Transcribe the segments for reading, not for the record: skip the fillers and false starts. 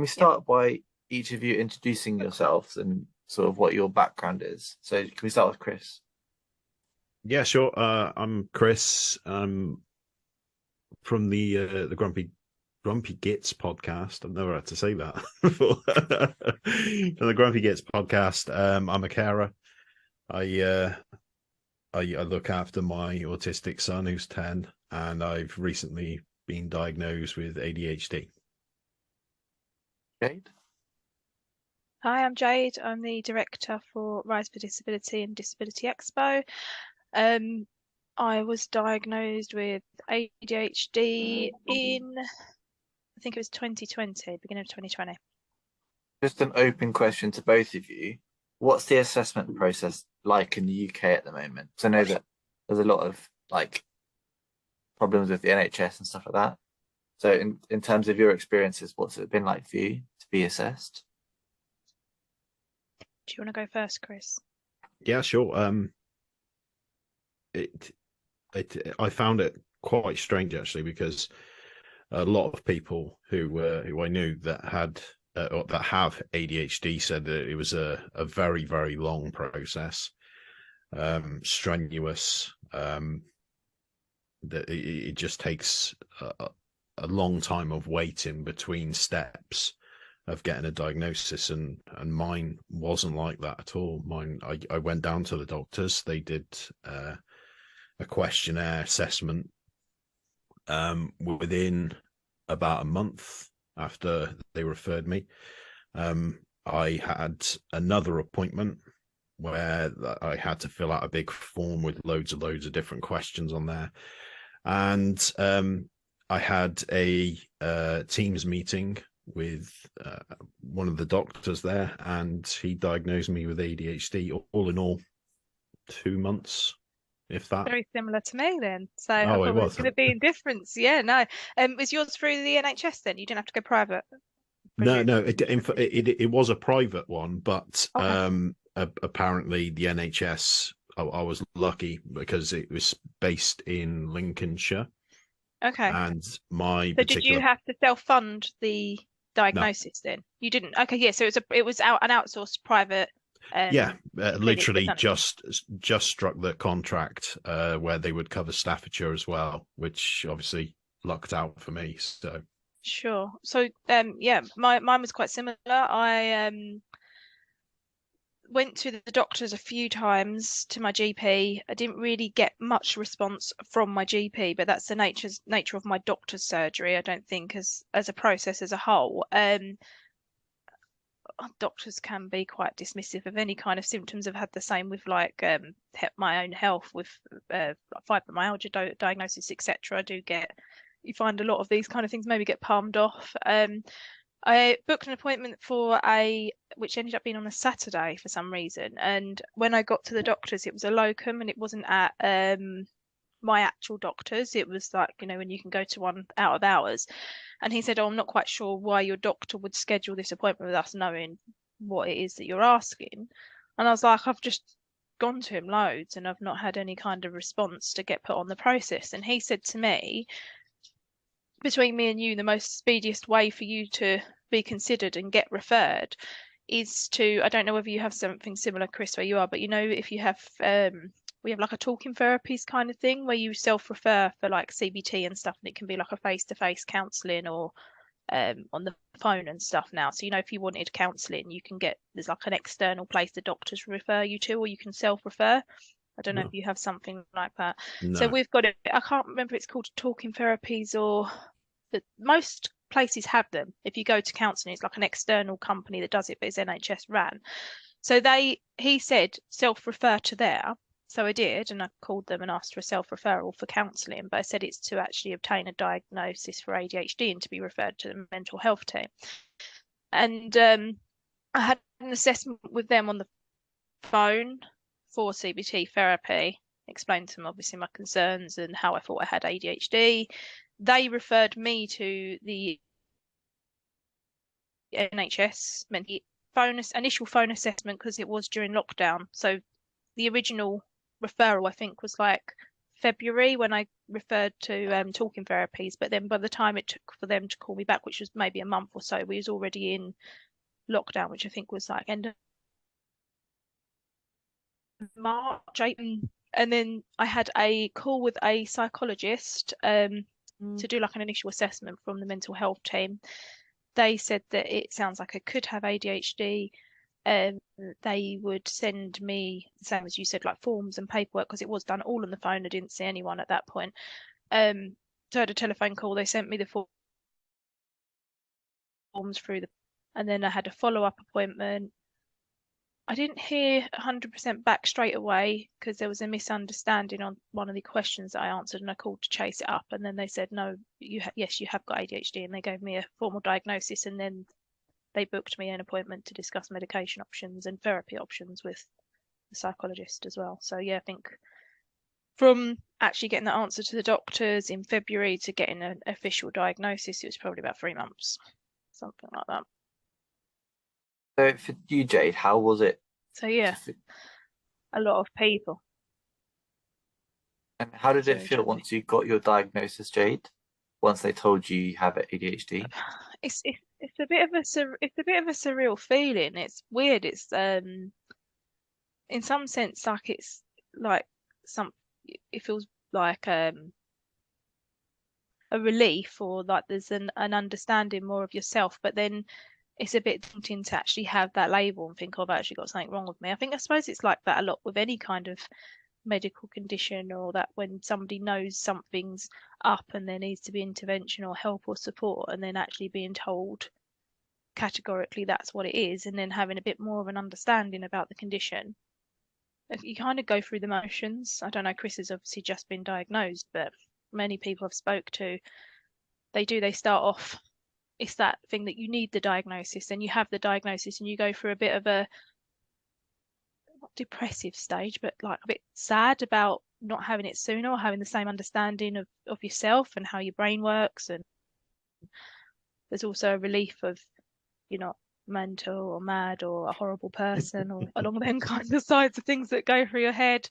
we Yeah. start by each of you introducing yourselves and sort of what your background is? So can we start with Chris? Yeah, sure. I'm Chris. I'm from the Grumpy Gits podcast. I've never had to say that before. From the Grumpy Gits podcast. I'm a carer. I, uh, I look after my autistic son who's 10, and I've recently been diagnosed with ADHD. Jade? Hi, I'm Jade. I'm the director for Rise for Disability and Disability Expo. I was diagnosed with ADHD in, I think it was 2020, beginning of 2020. Just an open question to both of you. What's the assessment process like in the UK at the moment? So I know that there's a lot of like problems with the NHS and stuff like that. So in terms of your experiences, what's it been like for you to be assessed? Do you want to go first, Chris? Yeah, sure. I found it quite strange actually because a lot of people who I knew that had or that have ADHD said that it was a very, very long process, strenuous. That it just takes a long time of waiting between steps of getting a diagnosis, and mine wasn't like that at all. Mine, I went down to the doctors. They did a questionnaire assessment within about a month after they referred me. I had another appointment where I had to fill out a big form with loads of different questions on there. And I had a Teams meeting with one of the doctors there, and he diagnosed me with ADHD. All in all, 2 months, if that. Very similar to me then. So I Oh, thought it it was was. going to be a difference. Yeah, no. Was yours through the NHS then? You didn't have to go private? No, it was a private one, but Okay. apparently the NHS. I was lucky because it was based in Lincolnshire, Okay. and my So did you particular have to self-fund the no, diagnosis then? You didn't. Okay, yeah. So it was an outsourced private yeah, clinic that literally done it. just struck the contract where they would cover Staffordshire as well, which obviously lucked out for me. So Sure. So yeah, mine was quite similar. I went to the doctors a few times, to my GP. I didn't really get much response from my GP, but that's the nature of my doctor's surgery. I don't think as a process as a whole. Doctors can be quite dismissive of any kind of symptoms. I've had the same with like my own health with fibromyalgia diagnosis, etc. I do get, you find a lot of these kind of things maybe get palmed off. I booked an appointment for which ended up being on a Saturday for some reason. And when I got to the doctors, it was a locum and it wasn't at my actual doctors. It was like, when you can go to one out of hours. And he said, "Oh, I'm not quite sure why your doctor would schedule this appointment with us knowing what it is that you're asking." And I was like, "I've just gone to him loads and I've not had any kind of response to get put on the process." And he said to me, "Between me and you, the most speediest way for you to be considered and get referred is to," I don't know whether you have something similar, Chris, where you are, but if you have we have like a talking therapies kind of thing where you self-refer for like CBT and stuff, and it can be like a face-to-face counselling or on the phone and stuff now. So if you wanted counselling, you can there's like an external place the doctors refer you to, or you can self-refer. I don't know if no, you have something like that. So no, we've got it. I can't remember if it's called talking therapies or, but most places have them. If you go to counselling, it's like an external company that does it, but it's NHS ran. So he said self-refer to there. So I did, and I called them and asked for a self-referral for counselling, but I said it's to actually obtain a diagnosis for ADHD and to be referred to the mental health team. And I had an assessment with them on the phone for CBT therapy, explained to them obviously my concerns and how I thought I had ADHD. They referred me to the NHS, meant the initial phone assessment because it was during lockdown. So the original referral, I think, was like February when I referred to talking therapies, but then by the time it took for them to call me back, which was maybe a month or so, we was already in lockdown, which I think was like end of March, April. And then I had a call with a psychologist to do like an initial assessment from the mental health team. They said that it sounds like I could have ADHD. They would send me, the same as you said, like forms and paperwork, because it was done all on the phone. I didn't see anyone at that point. So I had a telephone call. They sent me the forms through and then I had a follow-up appointment. I didn't hear 100% back straight away because there was a misunderstanding on one of the questions that I answered, and I called to chase it up, and then they said, no, yes, you have got ADHD, and they gave me a formal diagnosis, and then they booked me an appointment to discuss medication options and therapy options with the psychologist as well. So yeah, I think from actually getting the answer to the doctors in February to getting an official diagnosis, it was probably about 3 months, something like that. So for you, Jade, how was it? So yeah, a lot of people. And how did it feel once you got your diagnosis, Jade? Once they told you have ADHD? It's a bit of a surreal feeling. It's weird. It's in some sense like it's like it feels like a relief, or like there's an understanding more of yourself, but then it's a bit daunting to actually have that label and think, oh, I've actually got something wrong with me. I suppose it's like that a lot with any kind of medical condition, or that when somebody knows something's up and there needs to be intervention or help or support, and then actually being told categorically that's what it is, and then having a bit more of an understanding about the condition. You kind of go through the motions. I don't know, Chris has obviously just been diagnosed, but many people I've spoke to, they start off, it's that thing that you need the diagnosis, and you have the diagnosis and you go through a bit of a not depressive stage, but like a bit sad about not having it sooner, or having the same understanding of yourself and how your brain works. And there's also a relief of you're not mental or mad or a horrible person or along them kind of sides of things that go through your head.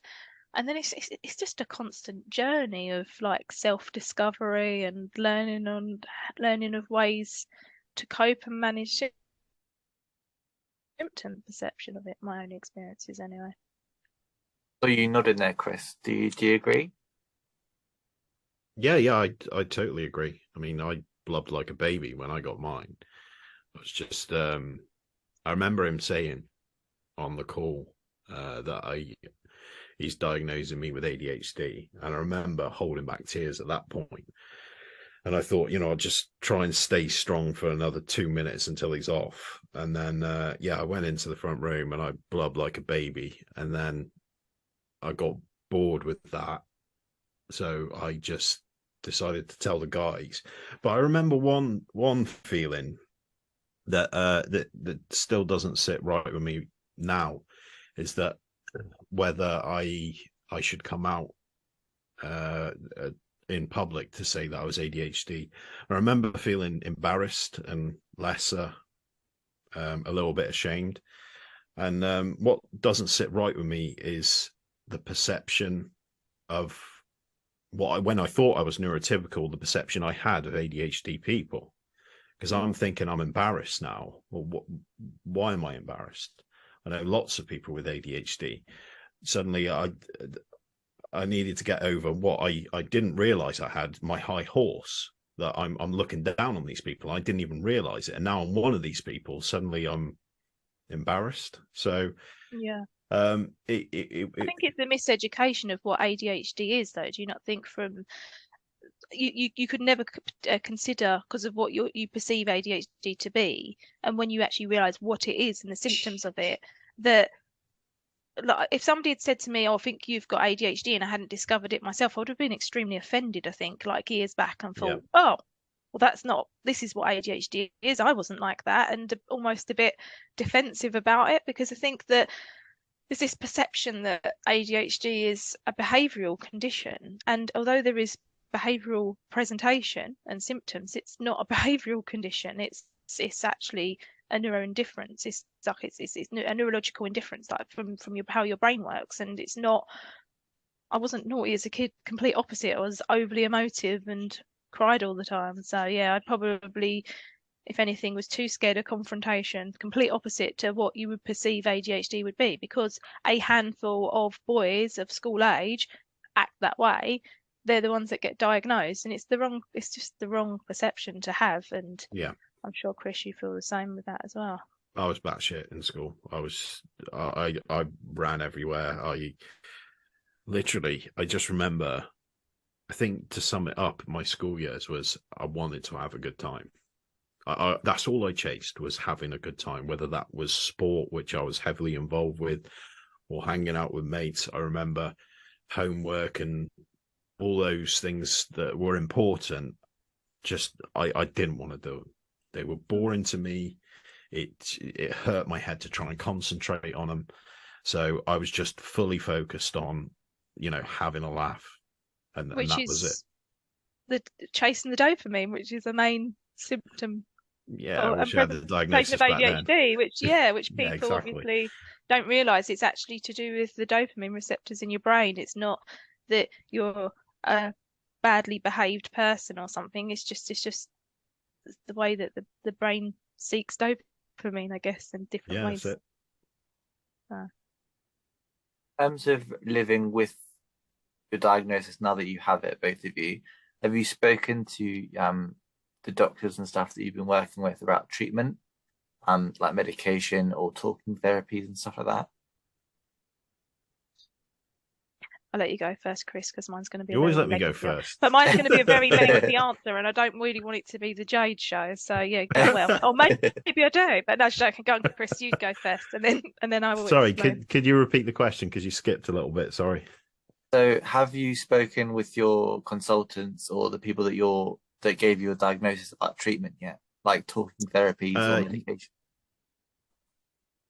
And then it's just a constant journey of like self-discovery and learning of ways to cope and manage symptom perception of it. My own experiences anyway. Oh, you nodded there, Chris. Do you agree? Yeah, I totally agree. I mean, I blubbed like a baby when I got mine. It was just I remember him saying on the call that he's diagnosing me with ADHD, and I remember holding back tears at that point. And I thought, I'll just try and stay strong for another 2 minutes until he's off. And then, I went into the front room and I blubbed like a baby. And then I got bored with that. So I just decided to tell the guys. But I remember one feeling that that still doesn't sit right with me now, is that whether I should come out in public to say that I was ADHD. I remember feeling embarrassed and lesser, a little bit ashamed. And what doesn't sit right with me is the perception of when I thought I was neurotypical, the perception I had of ADHD people. Because I'm thinking I'm embarrassed now. Well, why am I embarrassed? I know lots of people with ADHD. Suddenly I needed to get over what I didn't realize I had, my high horse, that I'm looking down on these people. I didn't even realize it. And now I'm one of these people. Suddenly I'm embarrassed. So yeah. I think it's the miseducation of what ADHD is, though. Do you not think from you could never consider, because of what you perceive ADHD to be, and when you actually realize what it is and the symptoms of it, that like, if somebody had said to me, "Oh, I think you've got ADHD," and I hadn't discovered it myself, I would have been extremely offended, I think, like years back, and thought, "Oh, well, this is what ADHD is. I wasn't like that," and almost a bit defensive about it, because I think that there's this perception that ADHD is a behavioural condition, and although there is behavioural presentation and symptoms, it's not a behavioural condition. It's actually a neuroindifference. It's a neurological indifference, like from how your brain works, and it's not I wasn't naughty as a kid. Complete opposite. I was overly emotive and cried all the time. So yeah, I'd probably, if anything, was too scared of confrontation. Complete opposite to what you would perceive ADHD would be, because a handful of boys of school age act that way. They're the ones that get diagnosed, and it's just the wrong perception to have. And Yeah. I'm sure, Chris, you feel the same with that as well. I was batshit in school. I ran everywhere. I just remember, I think to sum it up, my school years was I wanted to have a good time. That's all I chased, was having a good time, whether that was sport, which I was heavily involved with, or hanging out with mates. I remember homework and all those things that were important. Just I didn't want to do them. They were boring to me. It hurt my head to try and concentrate on them. So I was just fully focused on, having a laugh, and that was it. The chasing the dopamine, which is the main symptom. Yeah, I wish I had the diagnosis of back ADHD, then. which people exactly. obviously don't realise it's actually to do with the dopamine receptors in your brain. It's not that you're a badly behaved person or something. It's just the way that the brain seeks dopamine, I guess, in different ways. That's it. In terms of living with your diagnosis now that you have it, both of you, have you spoken to the doctors and stuff that you've been working with about treatment, like medication or talking therapies and stuff like that? I'll let you go first, Chris, because mine's going to be. You always let me go first. But mine's going to be a very lengthy answer, and I don't really want it to be the Jade show. So yeah, well, or maybe I do, but no, I can go on, Chris. You go first, and then I will. Sorry, could you repeat the question, because you skipped a little bit? Sorry. So, have you spoken with your consultants or the people that gave you a diagnosis about treatment yet, like talking therapies or medication?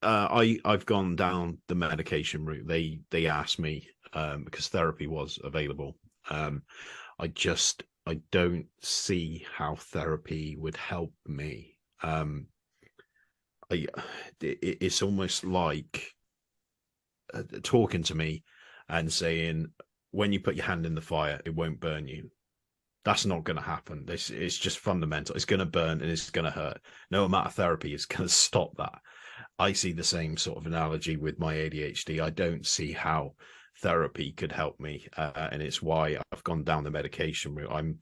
I've gone down the medication route. They asked me, because therapy was available. I don't see how therapy would help me. It's almost like talking to me and saying, when you put your hand in the fire, it won't burn you. That's not going to happen. It's just fundamental. It's going to burn and it's going to hurt. No amount of therapy is going to stop that. I see the same sort of analogy with my ADHD. I don't see how therapy could help me, and it's why I've gone down the medication route.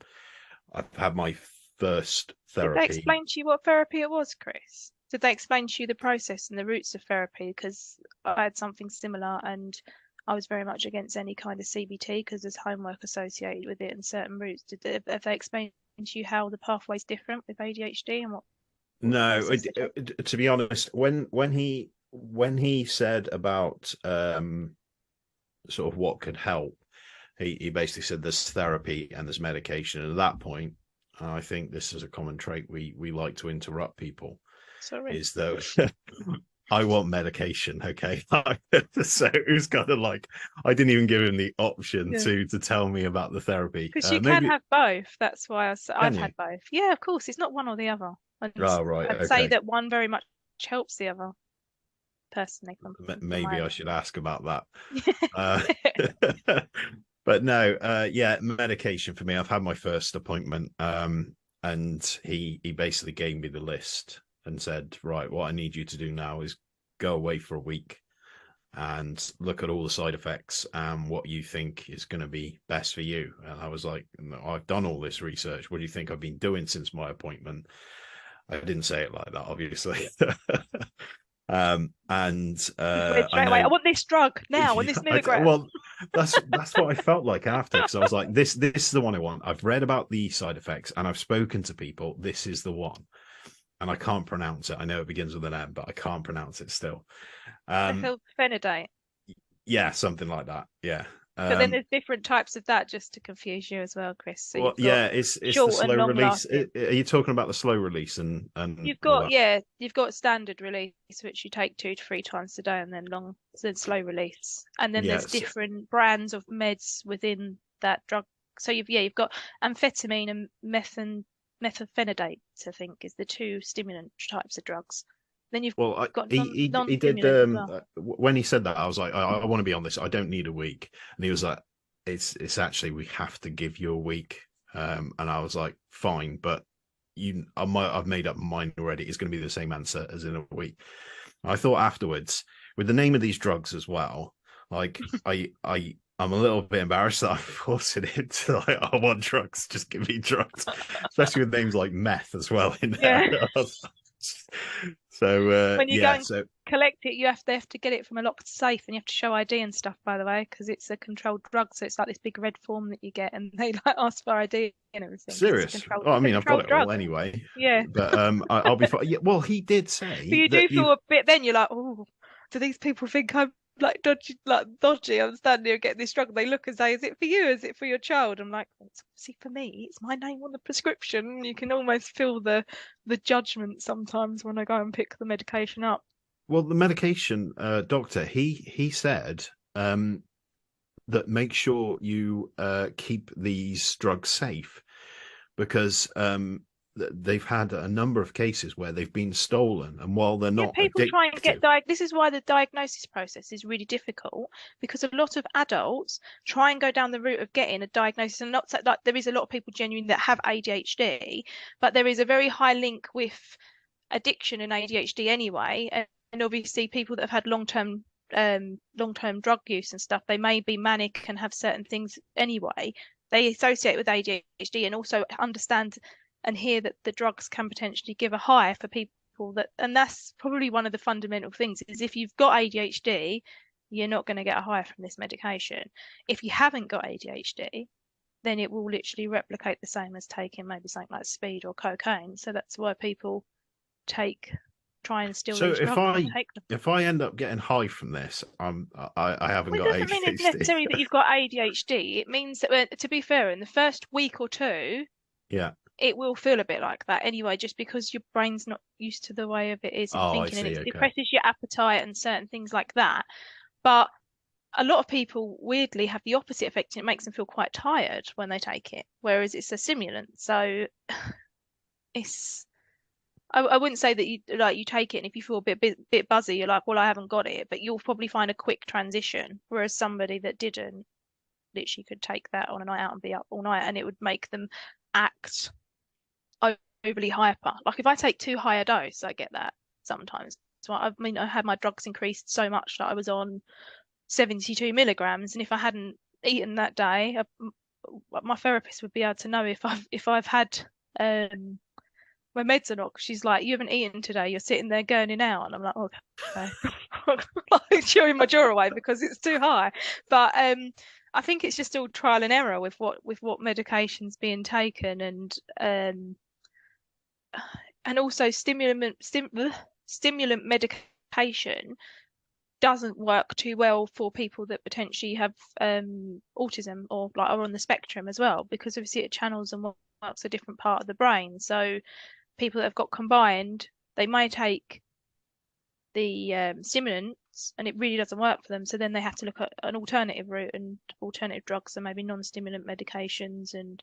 I've had my first therapy. Did they explain to you what therapy it was, Chris? Did they explain to you the process and the roots of therapy? Because I had something similar, and I was very much against any kind of CBT because there's homework associated with it and certain routes. Have they explained to you how the pathway's different with ADHD and what? No, to be honest, when he said about sort of what could help, he basically said there's therapy and there's medication. And at that point, I think this is a common trait we like to interrupt people. Sorry. Is that I want medication, okay? So it was kind of like I didn't even give him the option to tell me about the therapy. Because you can have both. That's why I've had both. Yeah, of course. It's not one or the other. I'd say that one very much helps the other. Personally, maybe I should ask about that. But no, medication for me. I've had my first appointment, and he basically gave me the list and said, right, what I need you to do now is go away for a week and look at all the side effects and what you think is going to be best for you. And I was like, I've done all this research. What do you think I've been doing since my appointment? I didn't say it like that, obviously. Straight away, I want this drug now. I want this milligram. Well, that's what I felt like after, because I was like, this is the one I want. I've read about the side effects and I've spoken to people. This is the one, and I can't pronounce it. I know it begins with an M, but I can't pronounce it still. Methylphenidate. Yeah, something like that. Yeah. But then there's different types of that, just to confuse you as well, Chris. So it's the slow release. Are you talking about the slow release and you've got standard release, which you take 2 to 3 times a day, and then slow release, and then there's different brands of meds within that drug. So you've got amphetamine and methylphenidate, I think, is the 2 stimulant types of drugs. Then you've got he did when he said that, I was like, I want to be on this. I don't need a week. And he was like, it's actually, we have to give you a week. And I was like, fine, but I've made up my mind already. It's going to be the same answer as in a week. I thought afterwards, with the name of these drugs as well, like I'm a little bit embarrassed that I'm forcing it to, like, I want drugs, just give me drugs, especially with names like meth as well in there. Yeah. So When you go yeah, and so collect it, they have to get it from a locked safe, and you have to show ID and stuff, by the way, because it's a controlled drug. So it's like this big red form that you get, and they like ask for ID and everything. 'Cause it's a serious. controlled, Oh, I it's a mean, I've got controlled it drug. all anyway. Yeah. But I'll be fine. Yeah, well, he did But say you do that feel a bit. Then you're like, oh, do these people think I'm like dodgy? I'm standing here getting this drug. And they look and say, is it for you? Is it for your child? I'm like, well, it's obviously for me. It's my name on the prescription. You can almost feel the judgment sometimes when I go and pick the medication up. Well, the medication doctor, he said that make sure you keep these drugs safe, because they've had a number of cases where they've been stolen, and while they're Yeah, not people try and get addictive, this is why the diagnosis process is really difficult, because a lot of adults try and go down the route of getting a diagnosis, and not like there is a lot of people genuinely that have ADHD, but there is a very high link with addiction and ADHD anyway, and obviously people that have had long-term drug use and stuff, they may be manic and have certain things anyway. They associate with ADHD and also understand and hear that the drugs can potentially give a high for people that, and that's probably one of the fundamental things, is if you've got ADHD, you're not going to get a high from this medication. If you haven't got ADHD, then it will literally replicate the same as taking maybe something like speed or cocaine. So that's why people try and steal so these drugs and take them. if I end up getting high from this, I haven't Well, got it doesn't mean it's necessarily ADHD. that you've got ADHD. It means that, to be fair, in the first week or two, Yeah. it will feel a bit like that anyway, just because your brain's not used to the way of it is and Oh, I thinking, and see. it Okay. depresses your appetite and certain things like that. But a lot of people weirdly have the opposite effect, and it makes them feel quite tired when they take it, whereas it's a stimulant. So it's I wouldn't say that you take it and if you feel a bit buzzy, you're like, well, I haven't got it, but you'll probably find a quick transition. Whereas somebody that didn't literally could take that on a night out and be up all night, and it would make them act overly hyper. Like if I take too high a dose, I get that sometimes. So I mean, I had my drugs increased so much that I was on 72 milligrams, and if I hadn't eaten that day, my therapist would be able to know if I've had my meds are not. She's like, you haven't eaten today. You're sitting there gurning out, and I'm like, oh, okay, like chewing my jaw away because it's too high. But I think it's just all trial and error with what medications being taken, and also stimulant medication doesn't work too well for people that potentially have autism or like are on the spectrum as well, because obviously it channels and works a different part of the brain. So people that have got combined, they may take the stimulants and it really doesn't work for them. So then they have to look at an alternative route and alternative drugs, and maybe non-stimulant medications and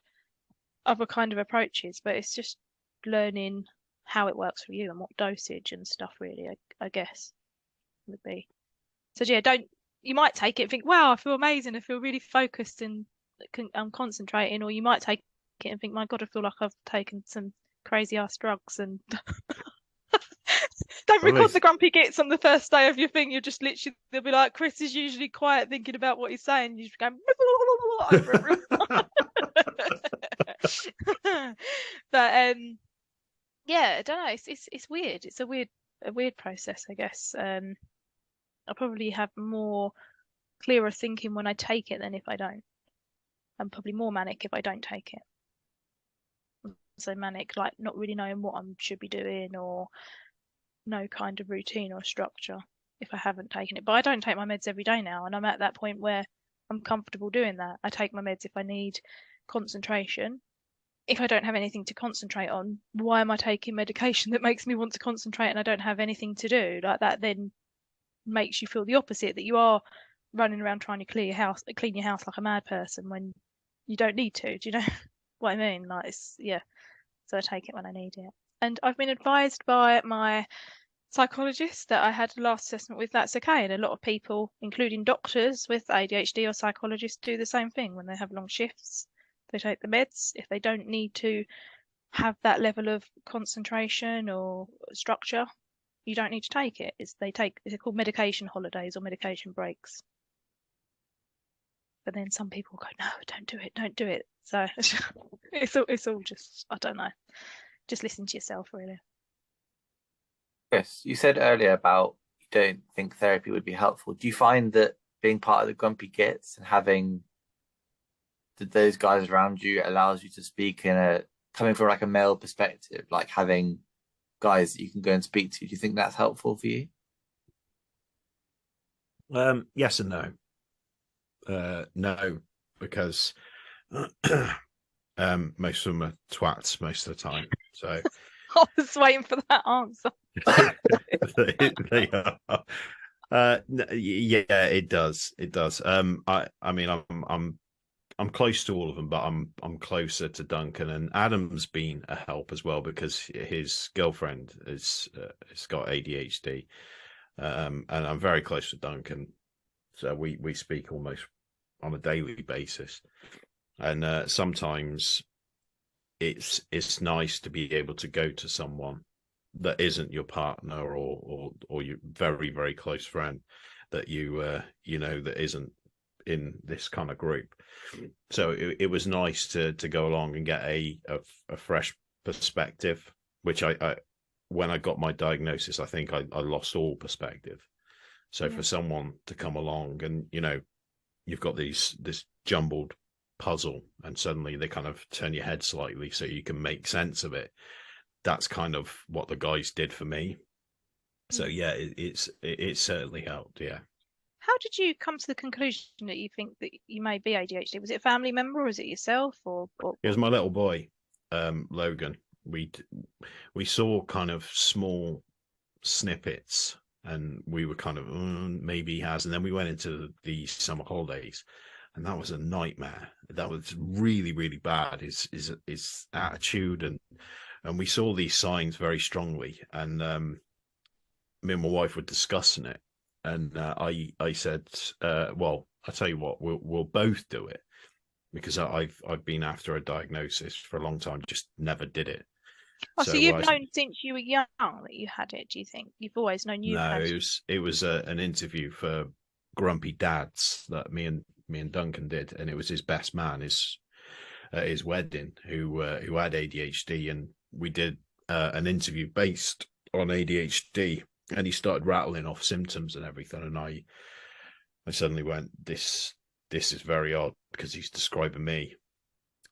other kind of approaches. But it's just learning how it works for you and what dosage and stuff really, I guess, would be. So yeah, you might take it and think, wow, I feel amazing. I feel really focused and I'm concentrating. Or you might take it and think, my God, I feel like I've taken some crazy ass drugs, and don't record the grumpy gits on the first day of your thing. You're just literally, they'll be like, Chris is usually quiet thinking about what he's saying. You just go over everyone. But yeah, I don't know. It's weird. It's a weird process, I guess. I probably have more clearer thinking when I take it than if I don't. I'm probably more manic if I don't take it. So manic, like not really knowing what I should be doing, or no kind of routine or structure if I haven't taken it. But I don't take my meds every day now, and I'm at that point where I'm comfortable doing that. I take my meds if I need concentration. If I don't have anything to concentrate on, why am I taking medication that makes me want to concentrate and I don't have anything to do? Like that then makes you feel the opposite, that you are running around trying to clean your house like a mad person when you don't need to. Do you know what I mean? Like, it's, yeah. So I take it when I need it. And I've been advised by my psychologist that I had the last assessment with, that's okay. And a lot of people, including doctors with ADHD or psychologists, do the same thing when they have long shifts. They take the meds. If they don't need to have that level of concentration or structure, you don't need to take it. They're called medication holidays or medication breaks. But then some people go, no, don't do it. So it's all just, I don't know, just listen to yourself, really. Chris, you said earlier about you don't think therapy would be helpful. Do you find that being part of the Grumpy Gits and having those guys around you allows you to speak coming from like a male perspective, like having guys that you can go and speak to? Do you think that's helpful for you? Yes and no. No, because most of them are twats most of the time. So I was waiting for that answer. they are. Yeah, it does. It does. I mean, I'm close to all of them, but I'm closer to Duncan, and Adam's been a help as well because his girlfriend has got ADHD, and I'm very close to Duncan, so we speak almost on a daily basis, and sometimes it's nice to be able to go to someone that isn't your partner or your very, very close friend that you know that isn't in this kind of group. So it was nice to go along and get a fresh perspective, which I when I got my diagnosis, I think I lost all perspective. So for someone to come along and, you know, you've got this jumbled puzzle and suddenly they kind of turn your head slightly so you can make sense of it. That's kind of what the guys did for me. So yeah, it certainly helped. Yeah. How did you come to the conclusion that you think that you may be ADHD? Was it a family member or was it yourself or... It was my little boy, Logan. We saw kind of small snippets and we were kind of maybe he has, and then we went into the summer holidays and that was a nightmare. That was really, really bad. His attitude and we saw these signs very strongly, and me and my wife were discussing it, and I said, well, I tell you what, we'll both do it, because I've been after a diagnosis for a long time, just never did it. Oh, so you've known since you were young that you had it? Do you think you've always known you've had? No, it was an interview for Grumpy Dads that me and Duncan did, and it was his best man, his wedding, who had ADHD, and we did an interview based on ADHD, and he started rattling off symptoms and everything, and I suddenly went, this is very odd because he's describing me.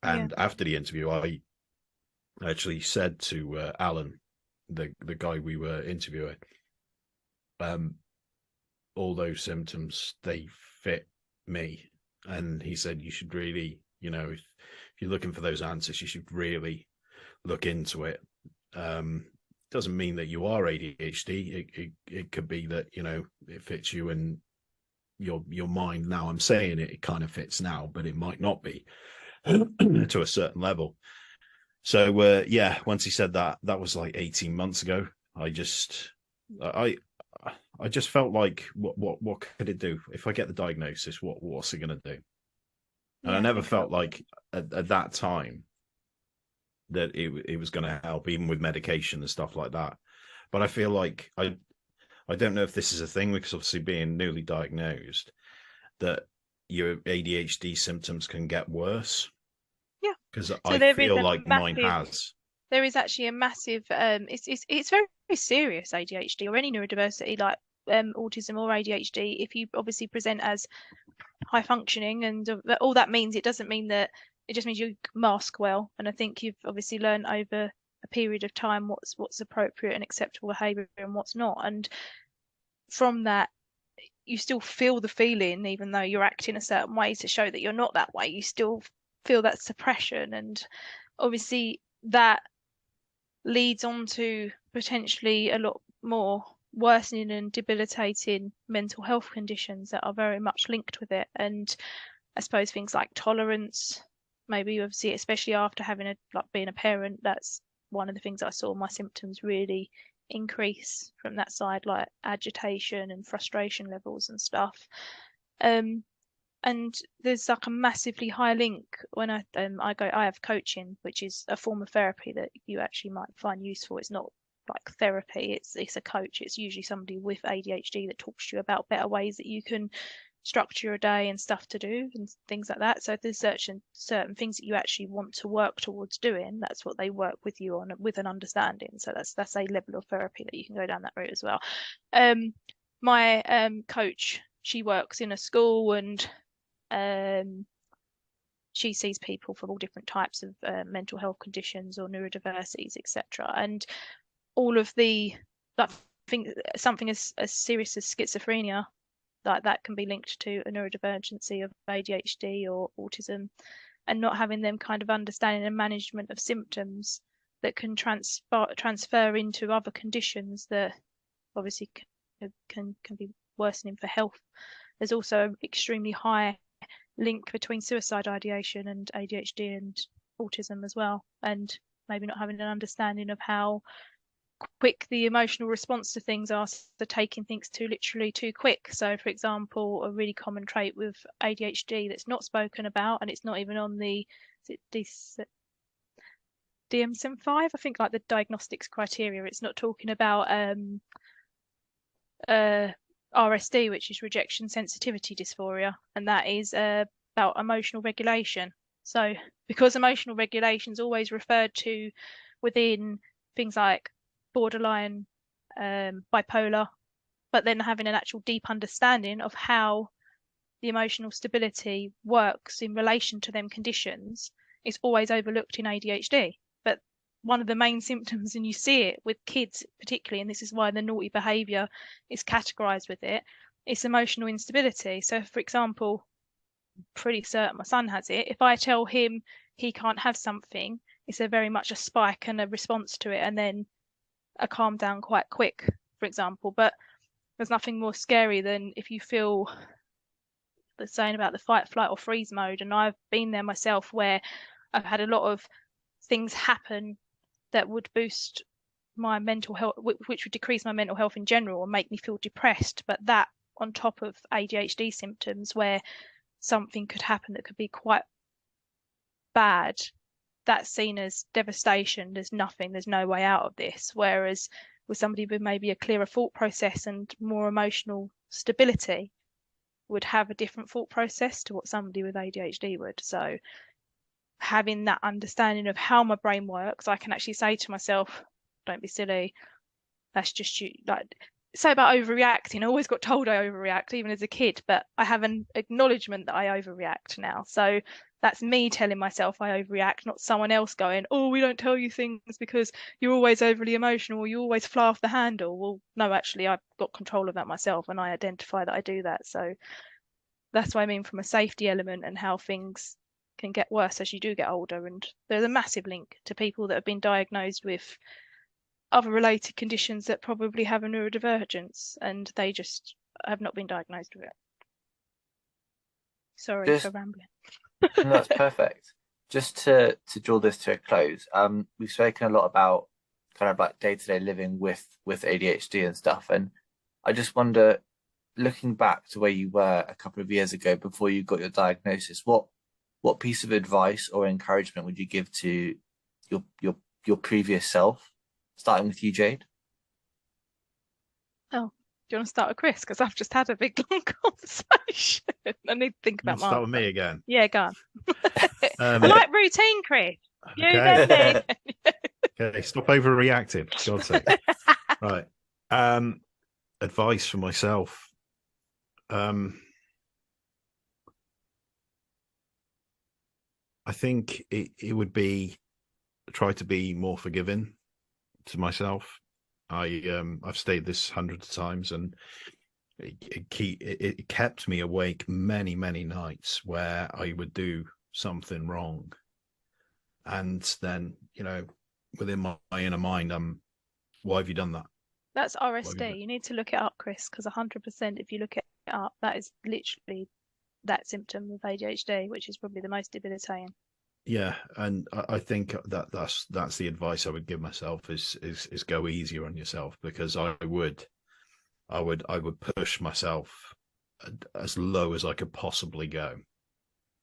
And after the interview, I actually said to Alan, the guy we were interviewing, all those symptoms, they fit me. And he said, you should really, you know, if you're looking for those answers, you should really look into it. Doesn't mean that you are ADHD. It could be that, you know, it fits you and your mind. Now I'm saying it kind of fits now, but it might not be to a certain level. So yeah, once he said that was like 18 months ago. I just felt like, what could it do if I get the diagnosis? What's it going to do? And I never felt like at that time that it was going to help, even with medication and stuff like that. But I feel like I don't know if this is a thing, because obviously being newly diagnosed, that your ADHD symptoms can get worse. Yeah, because I feel like mine has. There is actually a massive. It's very, very serious ADHD or any neurodiversity like autism or ADHD. If you obviously present as high functioning, and all that means, it doesn't mean that. It just means you mask well. And I think you've obviously learned over a period of time what's appropriate and acceptable behaviour and what's not. And from that, you still feel the feeling, even though you're acting a certain way to show that you're not that way. You still feel that suppression, and obviously that leads on to potentially a lot more worsening and debilitating mental health conditions that are very much linked with it. And I suppose things like tolerance, maybe obviously, especially after having being a parent, that's one of the things I saw my symptoms really increase from that side, like agitation and frustration levels and stuff. And there's like a massively high link when I have coaching, which is a form of therapy that you actually might find useful. It's not like therapy, it's a coach. It's usually somebody with ADHD that talks to you about better ways that you can structure your day and stuff to do and things like that. So if there's certain things that you actually want to work towards doing, that's what they work with you on, with an understanding. So that's a level of therapy that you can go down that route as well. My coach, she works in a school, and she sees people from all different types of mental health conditions or neurodiversities, etc. And all of the, like, something as serious as schizophrenia, that can be linked to a neurodivergency of ADHD or autism, and not having them kind of understanding and management of symptoms that can transfer into other conditions that obviously can be worsening for health. There's also an extremely high link between suicide ideation and ADHD and autism as well, and maybe not having an understanding of how quick the emotional response to things are, so taking things too quick. So for example, a really common trait with ADHD that's not spoken about, and it's not even on the DSM-5, I think, like the diagnostics criteria. It's not talking about RSD, which is rejection sensitivity dysphoria, and that is about emotional regulation. So because emotional regulation is always referred to within things like borderline, bipolar, but then having an actual deep understanding of how the emotional stability works in relation to them conditions is always overlooked in ADHD. But one of the main symptoms, and you see it with kids particularly, and this is why the naughty behaviour is categorised with it, it's emotional instability. So for example, pretty certain my son has it. If I tell him he can't have something, it's a very much a spike and a response to it, and then a calm down quite quick, for example. But there's nothing more scary than if you feel the saying about the fight, flight or freeze mode. And I've been there myself, where I've had a lot of things happen that would boost my mental health, which would decrease my mental health in general and make me feel depressed. But that on top of ADHD symptoms, where something could happen that could be quite bad, that's seen as devastation. There's no way out of this. Whereas with somebody with maybe a clearer thought process and more emotional stability would have a different thought process to what somebody with ADHD would. So having that understanding of how my brain works, I can actually say to myself, don't be silly, that's just you. Like, say about overreacting, I always got told I overreact even as a kid, but I have an acknowledgement that I overreact now. So that's me telling myself I overreact, not someone else going, oh, we don't tell you things because you're always overly emotional or you always fly off the handle. Well, no, actually, I've got control of that myself, and I identify that I do that. So that's what I mean from a safety element and how things can get worse as you do get older. And there's a massive link to people that have been diagnosed with other related conditions that probably have a neurodivergence, and they just have not been diagnosed with it. Sorry for rambling. No, that's perfect. Just to draw this to a close, we've spoken a lot about kind of like day-to-day living with ADHD and stuff, and I just wonder, looking back to where you were a couple of years ago before you got your diagnosis, what piece of advice or encouragement would you give to your previous self, starting with you, Jade? Oh, do you want to start with Chris? Because I've just had a big long conversation. I need to think about start with me again. Yeah, go on. I like routine, Chris. You okay. Okay, stop overreacting. God's sake. Right. Advice for myself. I think it would be try to be more forgiving to myself. I've stated this hundreds of times, and it kept me awake many nights where I would do something wrong, and then within my inner mind, why have you done that? That's RSD. You need to look it up, Chris, because 100%, if you look it up, that is literally that symptom of ADHD, which is probably the most debilitating. Yeah, and I think that that's the advice I would give myself is go easier on yourself, because I would push myself as low as I could possibly go,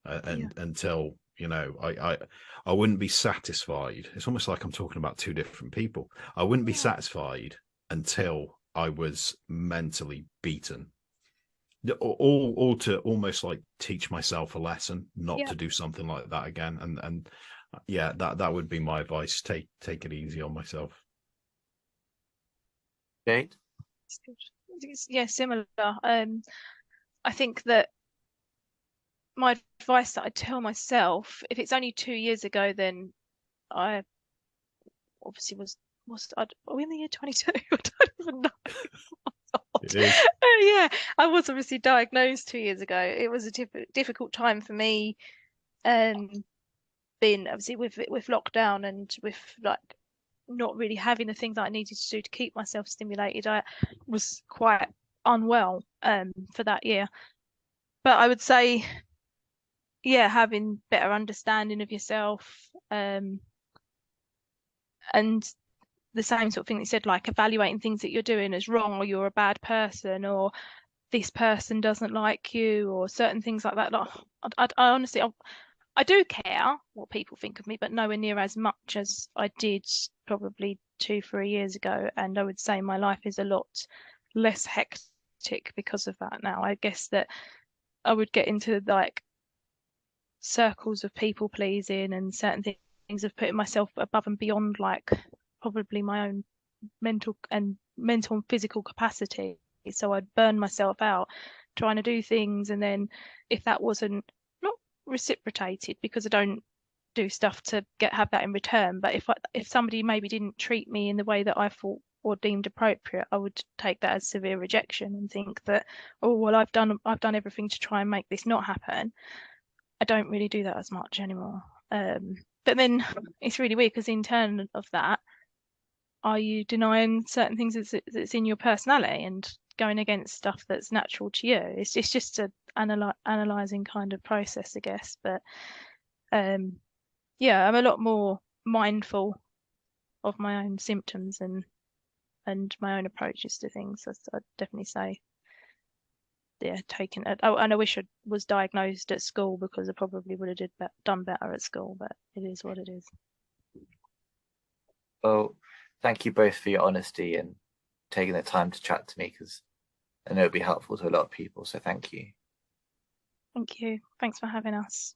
Yeah. and until, you know, I wouldn't be satisfied. It's almost like I'm talking about two different people. I wouldn't be Yeah. satisfied until I was mentally beaten. All to almost like teach myself a lesson not Yeah. to do something like that again. And yeah, that would be my advice. Take it easy on myself. Jade? It's good. Yeah, similar. I think that my advice that I tell myself, if it's only 2 years ago, then I obviously are we in the year 22? I don't even know. It is. Yeah, I was obviously diagnosed 2 years ago. It was a difficult time for me, um, being obviously with lockdown and with like not really having the things that I needed to do to keep myself stimulated. I was quite unwell for that year. But I would say, yeah, having better understanding of yourself, and the same sort of thing that you said, like evaluating things that you're doing as wrong, or you're a bad person, or this person doesn't like you, or certain things like that. Like, I honestly, I do care what people think of me, but nowhere near as much as I did probably 2, 3 years ago. And I would say my life is a lot less hectic because of that now. I guess that I would get into like circles of people pleasing and certain things of putting myself above and beyond like probably my own mental and physical capacity. So I'd burn myself out trying to do things, and then if that wasn't not reciprocated, because I don't do stuff to have that in return, but if somebody maybe didn't treat me in the way that I thought or deemed appropriate, I would take that as severe rejection and think that, oh well, I've done everything to try and make this not happen. I don't really do that as much anymore. But then it's really weird because in turn of that, are you denying certain things that's in your personality and going against stuff that's natural to you? It's just a analyzing kind of process, I guess. But yeah, I'm a lot more mindful of my own symptoms and my own approaches to things. I'd definitely say, yeah, taking it. Oh, and I wish I was diagnosed at school, because I probably would have done better at school. But it is what it is. Well, thank you both for your honesty and taking the time to chat to me, because I know it'd be helpful to a lot of people. So thank you. Thank you. Thanks for having us.